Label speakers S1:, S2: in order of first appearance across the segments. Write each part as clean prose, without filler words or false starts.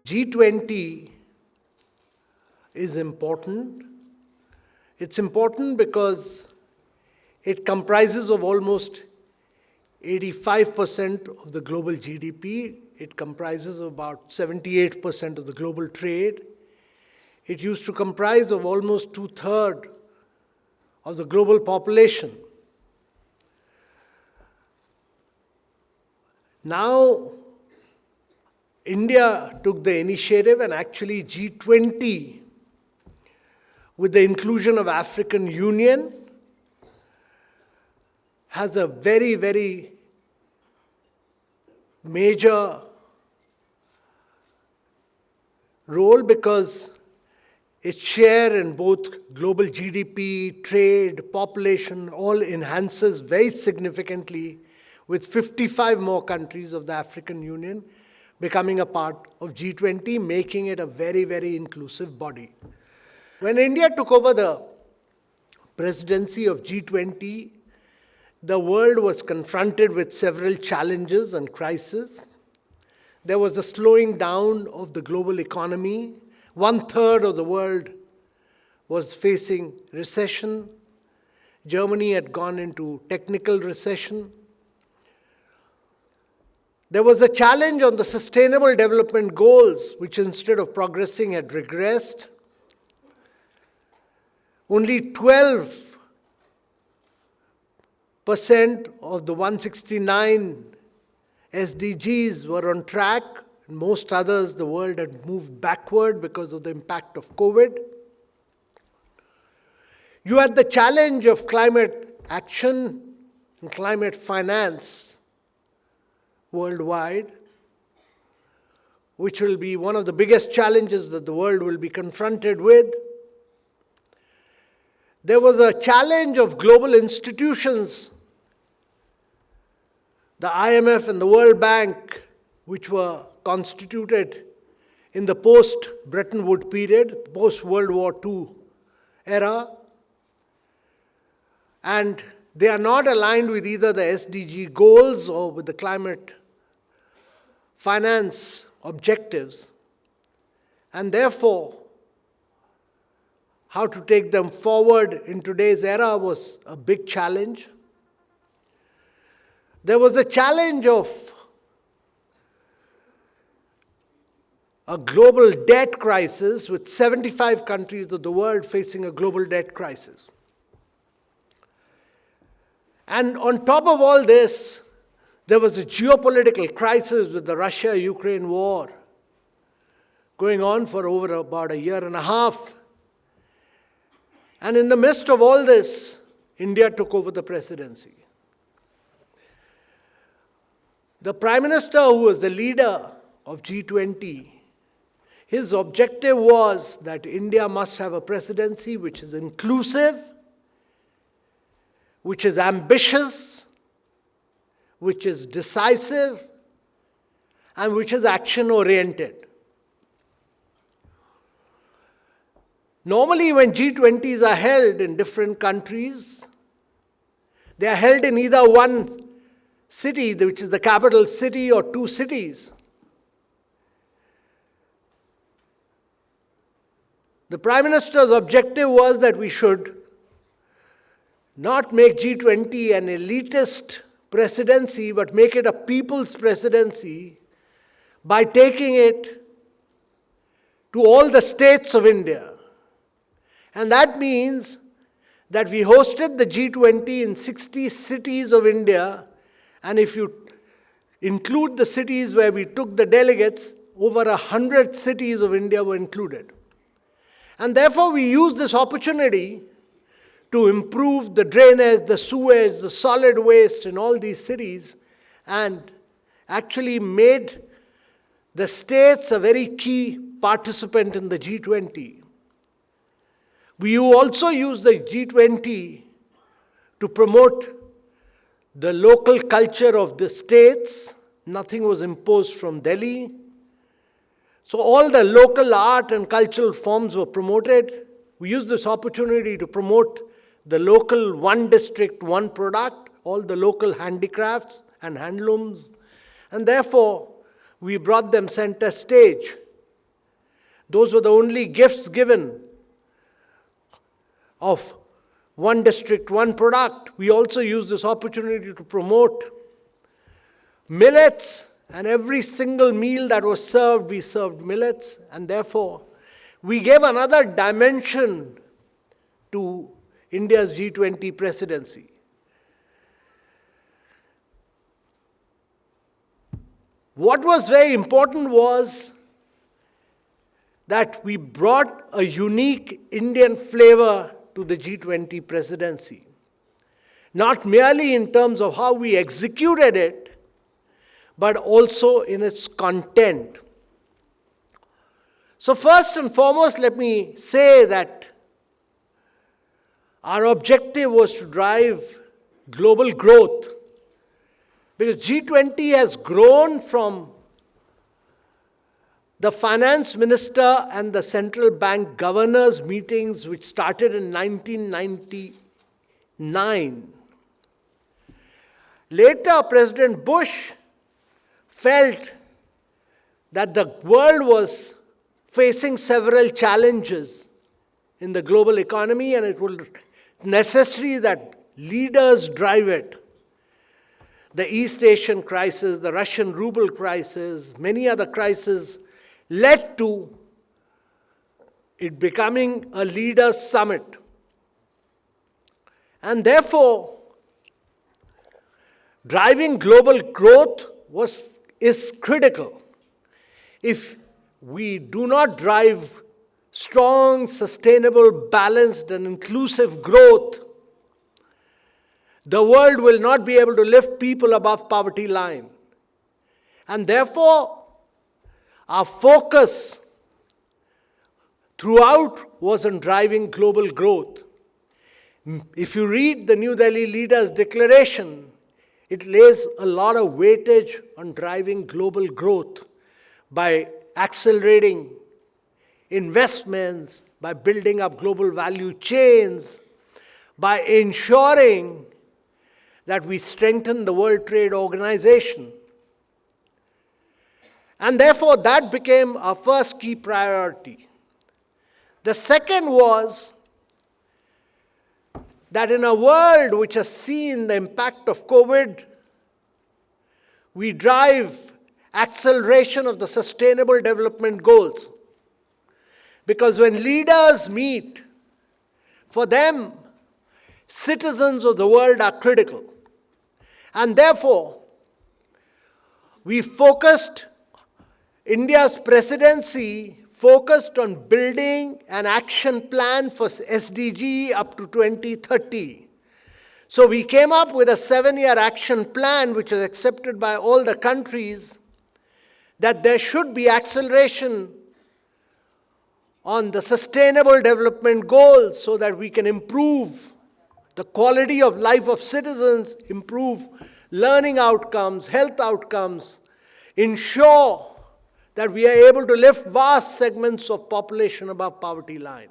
S1: G20 is important. It's important because it comprises of almost 85% of the global GDP. It comprises of about 78% of the global trade. It used to comprise of almost 2/3 of the global population. Now, India took the initiative, and actually G20, with the inclusion of African Union, has a very, very major role because its share in both global GDP, trade, population, all enhances very significantly, with 55 more countries of the African Union becoming a part of G20, making it a very, very inclusive body. When India took over the presidency of G20, the world was confronted with several challenges and crises. There was a slowing down of the global economy. 1/3 of the world was facing recession. Germany had gone into technical recession. There was a challenge on the Sustainable Development Goals, which instead of progressing had regressed. Only 12% of the 169 SDGs were on track. In most others, the world had moved backward because of the impact of COVID. You had the challenge of climate action and climate finance worldwide, which will be one of the biggest challenges that the world will be confronted with. There was a challenge of global institutions, the IMF and the World Bank, which were constituted in the post-Bretton Woods period, post-World War II era, and they are not aligned with either the SDG goals or with the climate finance objectives. And therefore, how to take them forward in today's era was a big challenge. There was a challenge of a global debt crisis, with 75 countries of the world facing a global debt crisis. And on top of all this, there was a geopolitical crisis with the Russia-Ukraine war going on for over about a year and a half. And in the midst of all this, India took over the presidency. The Prime Minister, who was the leader of G20, his objective was that India must have a presidency which is inclusive, which is ambitious, which is decisive, and which is action-oriented. Normally, when G20s are held in different countries, they are held in either one city, which is the capital city, or two cities. The Prime Minister's objective was that we should not make G20 an elitist presidency, but make it a people's presidency by taking it to all the states of India. And that means that we hosted the G20 in 60 cities of India, and if you include the cities where we took the delegates, over 100 cities of India were included. And therefore we used this opportunity to improve the drainage, the sewage, the solid waste in all these cities, and actually made the states a very key participant in the G20. We also used the G20 to promote the local culture of the states. Nothing was imposed from Delhi. So all the local art and cultural forms were promoted. We used this opportunity to promote the local one district, one product, all the local handicrafts and handlooms. And therefore, we brought them center stage. Those were the only gifts given of one district, one product. We also used this opportunity to promote millets, and every single meal that was served, we served millets, and therefore we gave another dimension to India's G20 presidency. What was very important was that we brought a unique Indian flavor to the G20 presidency. Not merely in terms of how we executed it, but also in its content. So first and foremost, let me say that our objective was to drive global growth, because G20 has grown from the finance minister and the central bank governors meetings, which started in 1999. Later, President Bush felt that the world was facing several challenges in the global economy, and it was necessary that leaders drive it. The East Asian crisis, the Russian ruble crisis, many other crises led to it becoming a leaders' summit. And therefore, driving global growth is critical. If we do not drive strong, sustainable, balanced, and inclusive growth, the world will not be able to lift people above poverty line. And therefore, our focus throughout was on driving global growth. If you read the New Delhi Leaders' Declaration, it lays a lot of weightage on driving global growth by accelerating investments, by building up global value chains, by ensuring that we strengthen the World Trade Organization. And therefore, that became our first key priority. The second was that in a world which has seen the impact of COVID, we drive acceleration of the Sustainable Development Goals. Because when leaders meet, for them, citizens of the world are critical. And therefore, we focused, India's presidency focused on building an action plan for SDG up to 2030. So we came up with a 7-year action plan which was accepted by all the countries, that there should be acceleration on the Sustainable Development Goals so that we can improve the quality of life of citizens, improve learning outcomes, health outcomes, ensure that we are able to lift vast segments of population above poverty line.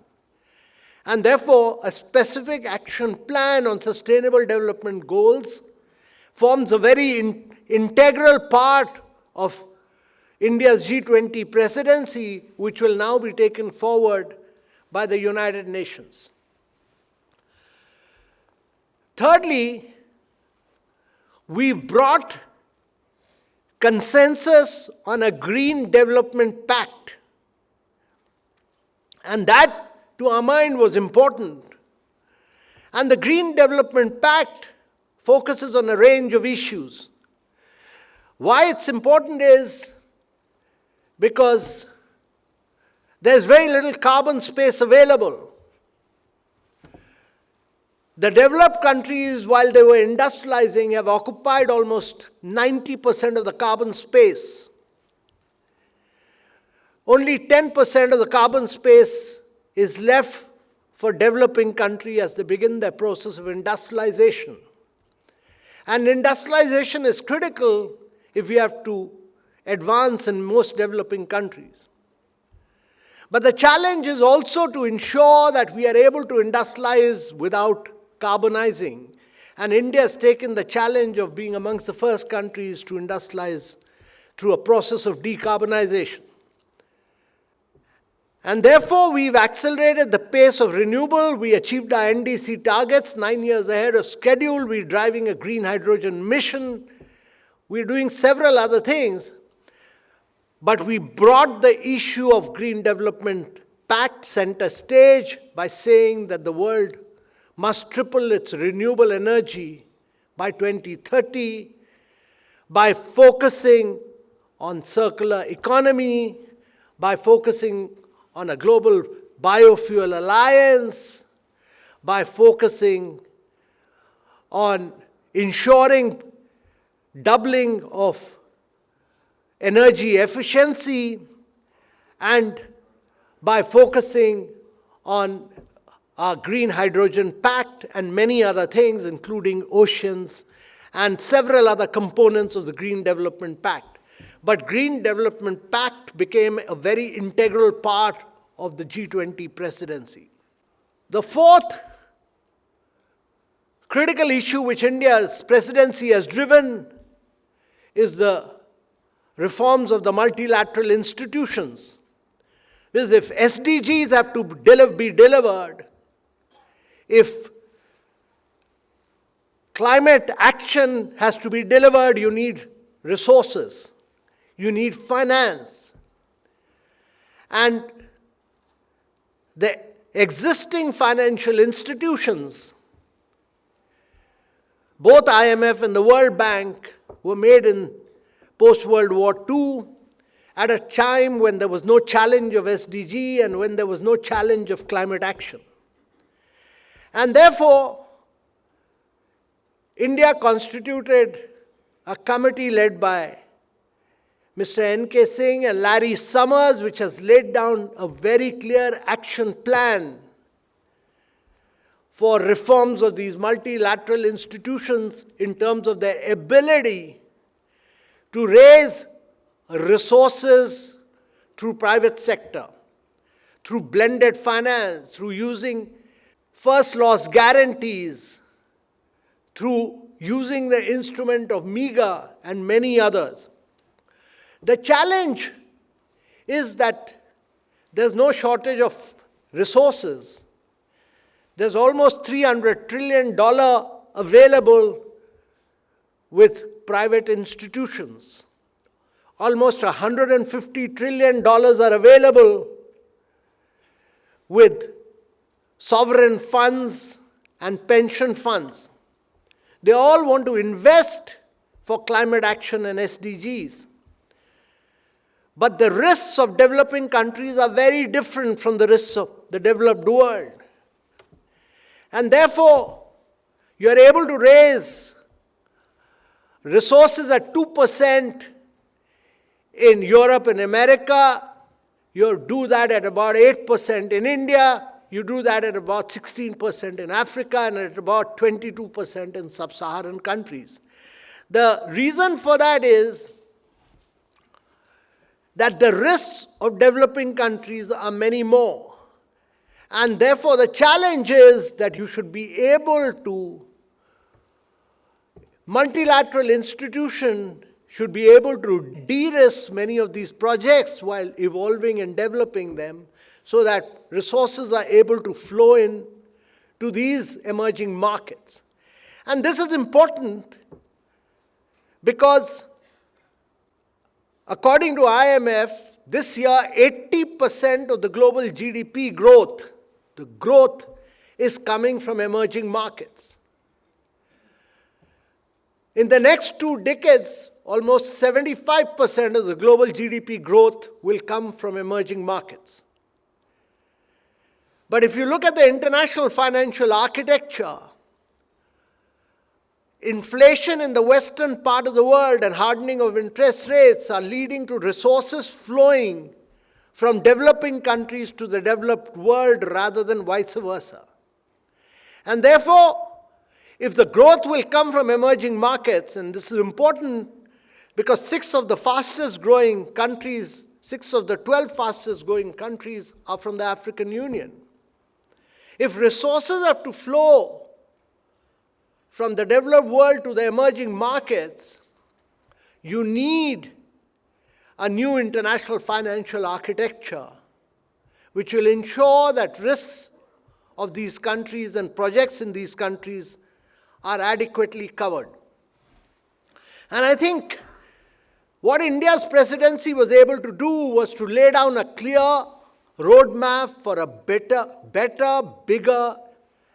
S1: And therefore, a specific action plan on Sustainable Development Goals forms a very integral part of India's G20 presidency, which will now be taken forward by the United Nations. Thirdly, we've brought consensus on a Green Development Pact. And that, to our mind, was important. And the Green Development Pact focuses on a range of issues. Why it's important is because there's very little carbon space available. The developed countries, while they were industrializing, have occupied almost 90% of the carbon space. Only 10% of the carbon space is left for developing countries as they begin their process of industrialization. And industrialization is critical if we have to advance in most developing countries. But the challenge is also to ensure that we are able to industrialize without carbonizing. And India has taken the challenge of being amongst the first countries to industrialize through a process of decarbonization. And therefore, we've accelerated the pace of renewable. We achieved our NDC targets 9 years ahead of schedule. We're driving a green hydrogen mission. We're doing several other things. But we brought the issue of Green Development Pact center stage by saying that the world must triple its renewable energy by 2030, by focusing on circular economy, by focusing on a global biofuel alliance, by focusing on ensuring doubling of energy efficiency, and by focusing on our Green Hydrogen Pact and many other things, including oceans and several other components of the Green Development Pact. But Green Development Pact became a very integral part of the G20 presidency. The fourth critical issue which India's presidency has driven is the reforms of the multilateral institutions. Because if SDGs have to be delivered, if climate action has to be delivered, you need resources, you need finance. And the existing financial institutions, both IMF and the World Bank, were made in post-World War II at a time when there was no challenge of SDG and when there was no challenge of climate action. And therefore, India constituted a committee led by Mr. N.K. Singh and Larry Summers, which has laid down a very clear action plan for reforms of these multilateral institutions in terms of their ability to raise resources through private sector, through blended finance, through using first loss guarantees, through using the instrument of MEGA and many others. The challenge is that there's no shortage of resources. There's almost $300 trillion available with private institutions. Almost $150 trillion are available with sovereign funds and pension funds. They all want to invest for climate action and SDGs. But the risks of developing countries are very different from the risks of the developed world. And therefore, you are able to raise resources at 2% in Europe and America. You do that at about 8% in India. You do that at about 16% in Africa and at about 22% in sub-Saharan countries. The reason for that is that the risks of developing countries are many more. And therefore, the challenge is that you should be able to, multilateral institution should be able to de-risk many of these projects while evolving and developing them so that resources are able to flow in to these emerging markets. And this is important because according to IMF, this year 80% of the global GDP growth, the growth is coming from emerging markets. In the next 2 decades, almost 75% of the global GDP growth will come from emerging markets. But if you look at the international financial architecture, inflation in the western part of the world and hardening of interest rates are leading to resources flowing from developing countries to the developed world rather than vice versa. And therefore, if the growth will come from emerging markets, and this is important because 6 of the 12 fastest growing countries are from the African Union. If resources have to flow from the developed world to the emerging markets, you need a new international financial architecture which will ensure that risks of these countries and projects in these countries are adequately covered. And I think what India's presidency was able to do was to lay down a clear roadmap for a better, bigger,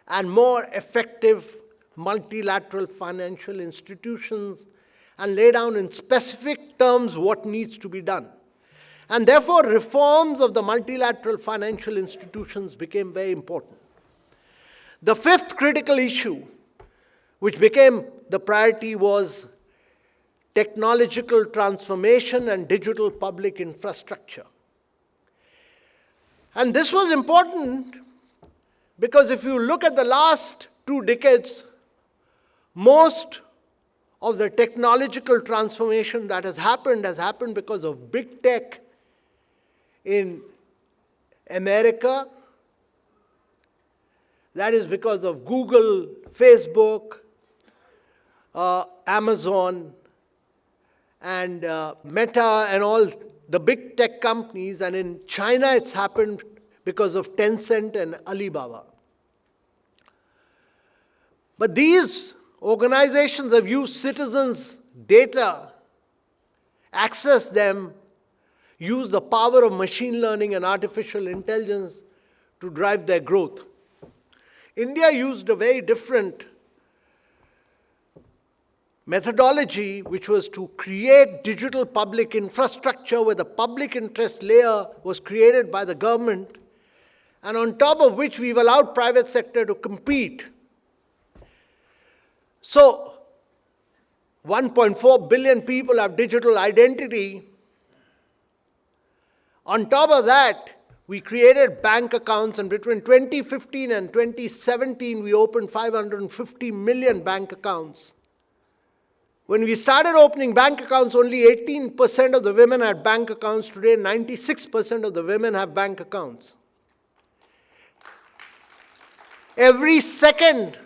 S1: and more effective multilateral financial institutions, and lay down in specific terms what needs to be done. And therefore, reforms of the multilateral financial institutions became very important. The fifth critical issue, which became the priority, was technological transformation and digital public infrastructure. And this was important because if you look at the last 2 decades, most of the technological transformation that has happened because of big tech in America. That is because of Google, Facebook, Amazon, and Meta, and all the big tech companies. And in China, it's happened because of Tencent and Alibaba. But these organizations have used citizens' data, access them, use the power of machine learning and artificial intelligence to drive their growth. India used a very different methodology, which was to create digital public infrastructure where the public interest layer was created by the government, and on top of which we've allowed private sector to compete. So 1.4 billion people have digital identity. On top of that, we created bank accounts, and between 2015 and 2017, we opened 550 million bank accounts. When we started opening bank accounts, only 18% of the women had bank accounts. Today, 96% of the women have bank accounts. Every second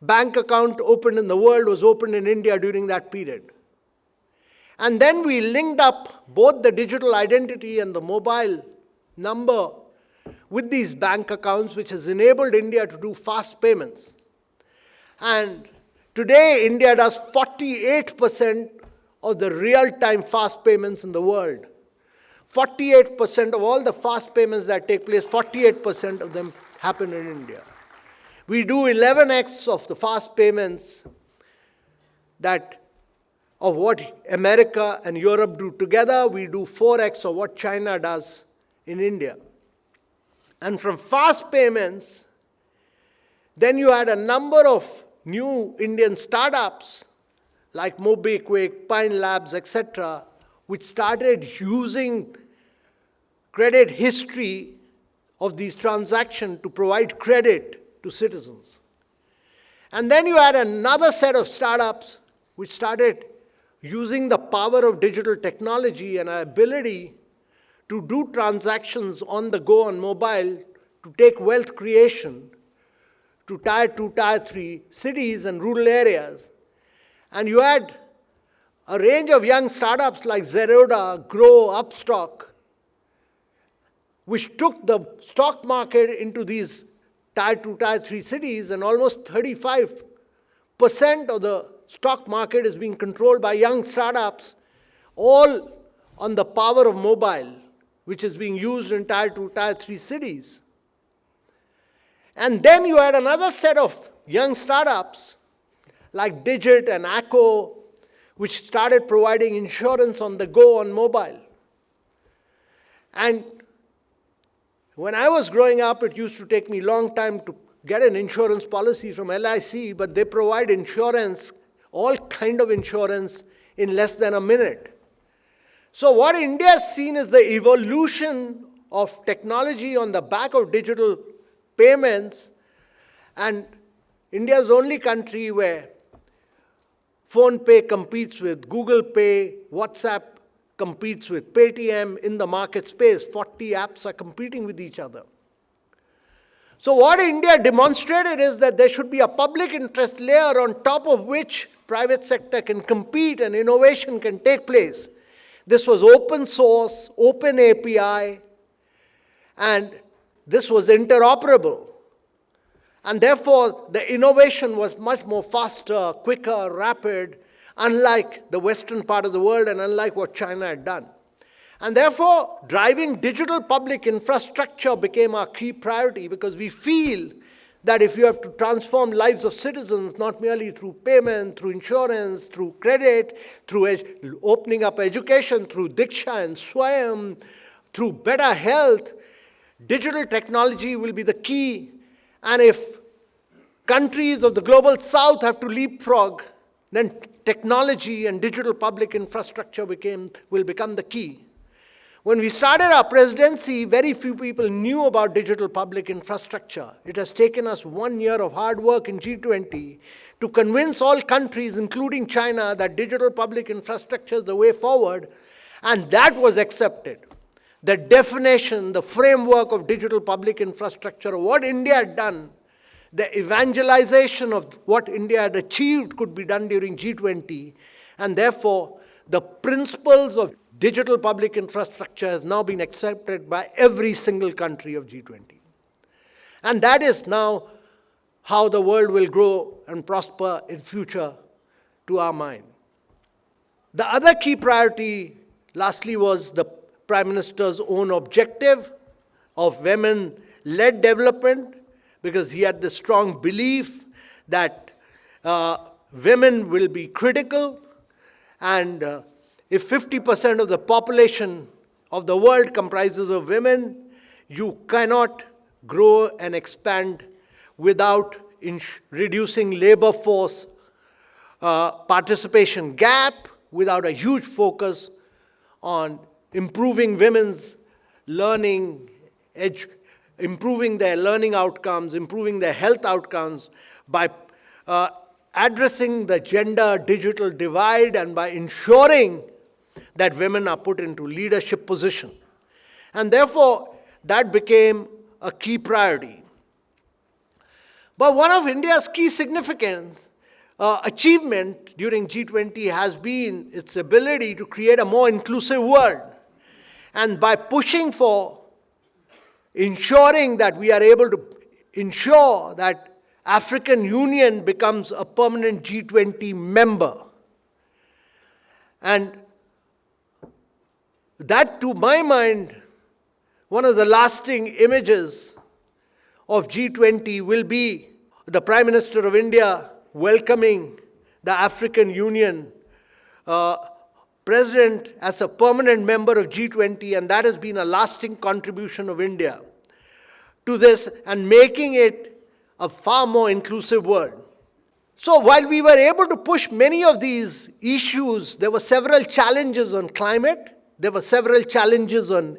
S1: bank account opened in the world was opened in India during that period. And then we linked up both the digital identity and the mobile number with these bank accounts, which has enabled India to do fast payments. And today, India does 48% of the real-time fast payments in the world. 48% of all the fast payments that take place, 48% of them happen in India. We do 11x of the fast payments of what America and Europe do together. We do 4x of what China does in India. And from fast payments, then you had a number of new Indian startups like MobiKwik, Pine Labs, etc., which started using credit history of these transactions to provide credit to citizens. And then you had another set of startups which started using the power of digital technology and our ability to do transactions on the go on mobile to take wealth creation to Tier 2, Tier 3 cities and rural areas. And you had a range of young startups like Zerodha, Grow, Upstock, which took the stock market into these Tier 2, Tier 3 cities, and almost 35% of the stock market is being controlled by young startups, all on the power of mobile, which is being used in Tier 2, Tier 3 cities. And then you had another set of young startups like Digit and Acco, which started providing insurance on the go on mobile. And when I was growing up, it used to take me a long time to get an insurance policy from LIC, but they provide insurance, all kind of insurance, in less than a minute. So what India has seen is the evolution of technology on the back of digital payments, and India is the only country where PhonePe competes with Google Pay, WhatsApp competes with Paytm in the market space. 40 apps are competing with each other. So what India demonstrated is that there should be a public interest layer on top of which private sector can compete and innovation can take place. This was open source, open API, And this was interoperable. And therefore, the innovation was much more faster, quicker, rapid, unlike the Western part of the world and unlike what China had done. And therefore, driving digital public infrastructure became our key priority, because we feel that if you have to transform lives of citizens, not merely through payment, through insurance, through credit, through opening up education, through Diksha and Swayam, through better health, digital technology will be the key. And if countries of the global south have to leapfrog, then technology and digital public infrastructure will become the key. When we started our presidency, very few people knew about digital public infrastructure. It has taken us 1 year of hard work in G20 to convince all countries, including China, that digital public infrastructure is the way forward, and that was accepted. The definition, the framework of digital public infrastructure, what India had done, the evangelization of what India had achieved could be done during G20, and therefore the principles of digital public infrastructure has now been accepted by every single country of G20. And that is now how the world will grow and prosper in future to our mind. The other key priority, lastly, was the Prime Minister's own objective of women-led development, because he had the strong belief that women will be critical, and if 50% of the population of the world comprises of women, you cannot grow and expand without reducing labor force participation gap, without a huge focus on improving women's learning, improving their learning outcomes, improving their health outcomes, by addressing the gender digital divide, and by ensuring that women are put into leadership position. And therefore, that became a key priority. But one of India's key significance achievement during G20 has been its ability to create a more inclusive world. And by pushing for ensuring that we are able to ensure that African Union becomes a permanent G20 member. And that, to my mind, one of the lasting images of G20 will be the Prime Minister of India welcoming the African Union President as a permanent member of G20, and that has been a lasting contribution of India to this and making it a far more inclusive world. So while we were able to push many of these issues, there were several challenges on climate, there were several challenges on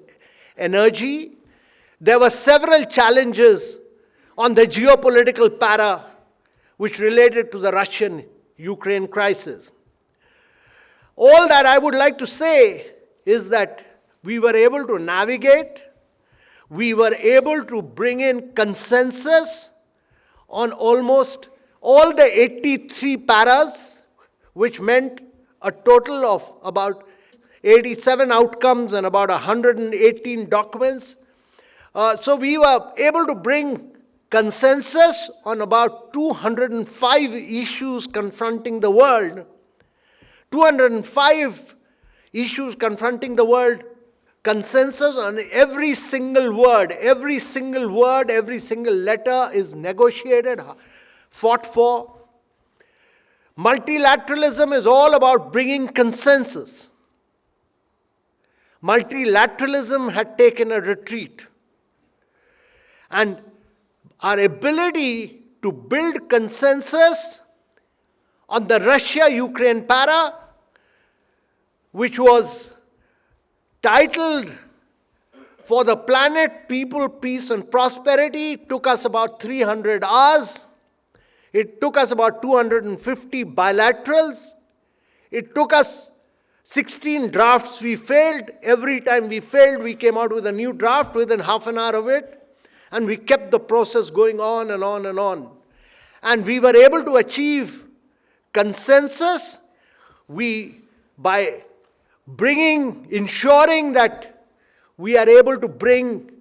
S1: energy, there were several challenges on the geopolitical para which related to the Russian-Ukraine crisis. All that I would like to say is that we were able to navigate, we were able to bring in consensus on almost all the 83 paras, which meant a total of about 87 outcomes and about 118 documents. So we were able to bring consensus on about 205 issues confronting the world. 205 issues confronting the world, consensus on every single word, every single letter is negotiated, fought for. Multilateralism is all about bringing consensus. Multilateralism had taken a retreat. And our ability to build consensus on the Russia-Ukraine para, which was titled For the Planet, People, Peace and Prosperity, took us about 300 hours. It took us about 250 bilaterals. It took us 16 drafts. We failed. Every time we failed, we came out with a new draft within half an hour of it. And we kept the process going on and on and on. And we were able to achieve consensus. By ensuring that we are able to bring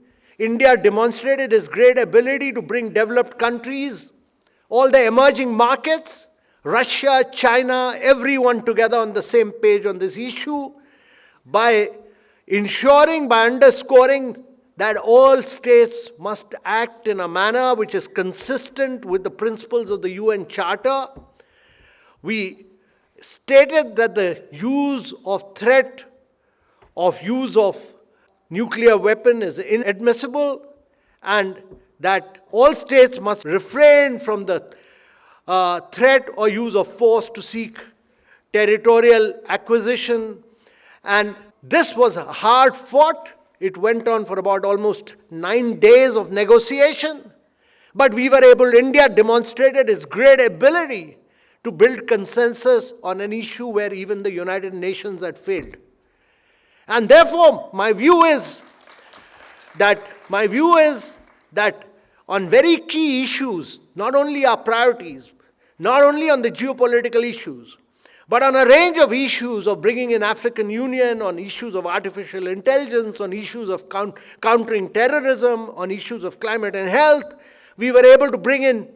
S1: India demonstrated its great ability to bring developed countries, all the emerging markets, Russia, China, everyone together on the same page on this issue by ensuring, by underscoring that all states must act in a manner which is consistent with the principles of the UN Charter. We stated that the use of threat of use of nuclear weapon is inadmissible, and that all states must refrain from the threat or use of force to seek territorial acquisition. And this was hard fought. It went on for about almost 9 days of negotiation. But we were able, India demonstrated its great ability to build consensus on an issue where even the United Nations had failed. And therefore, my view is that on very key issues, not only our priorities, not only on the geopolitical issues, but on a range of issues of bringing in African Union, on issues of artificial intelligence, on issues of countering terrorism, on issues of climate and health, we were able to bring in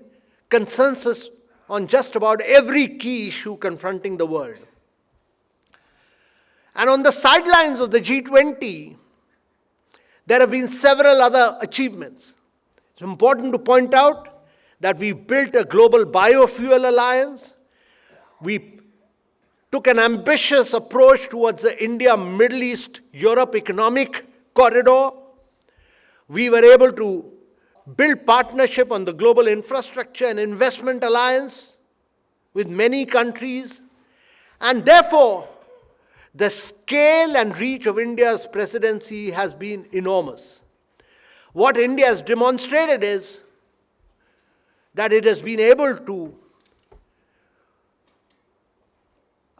S1: consensus on just about every key issue confronting the world. And on the sidelines of the G20, there have been several other achievements. It's important to point out that we built a global biofuel alliance. We took an ambitious approach towards the India-Middle East-Europe economic corridor. We were able to build partnership on the Global Infrastructure and Investment Alliance with many countries. And therefore, the scale and reach of India's presidency has been enormous. What India has demonstrated is that it has been able to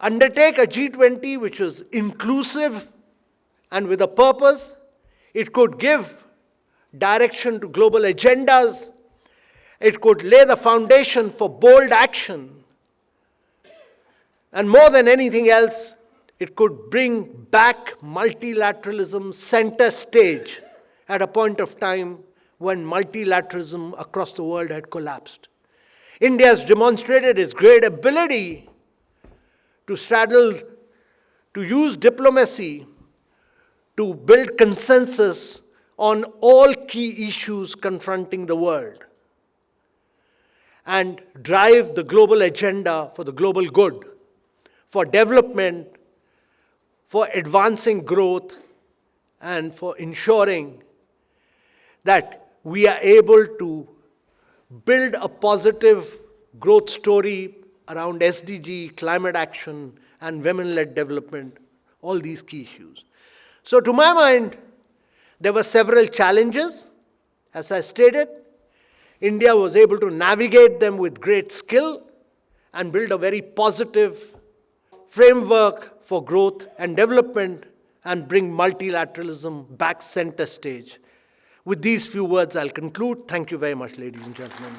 S1: undertake a G20 which was inclusive and with a purpose. It could give direction to global agendas. It could lay the foundation for bold action. And more than anything else, it could bring back multilateralism center stage at a point of time when multilateralism across the world had collapsed. India has demonstrated its great ability to use diplomacy to build consensus on all key issues confronting the world and drive the global agenda for the global good, for development, for advancing growth, and for ensuring that we are able to build a positive growth story around SDG, climate action, and women-led development, all these key issues. So to my mind, there were several challenges. As I stated, India was able to navigate them with great skill and build a very positive framework for growth and development and bring multilateralism back center stage. With these few words, I'll conclude. Thank you very much, ladies and gentlemen.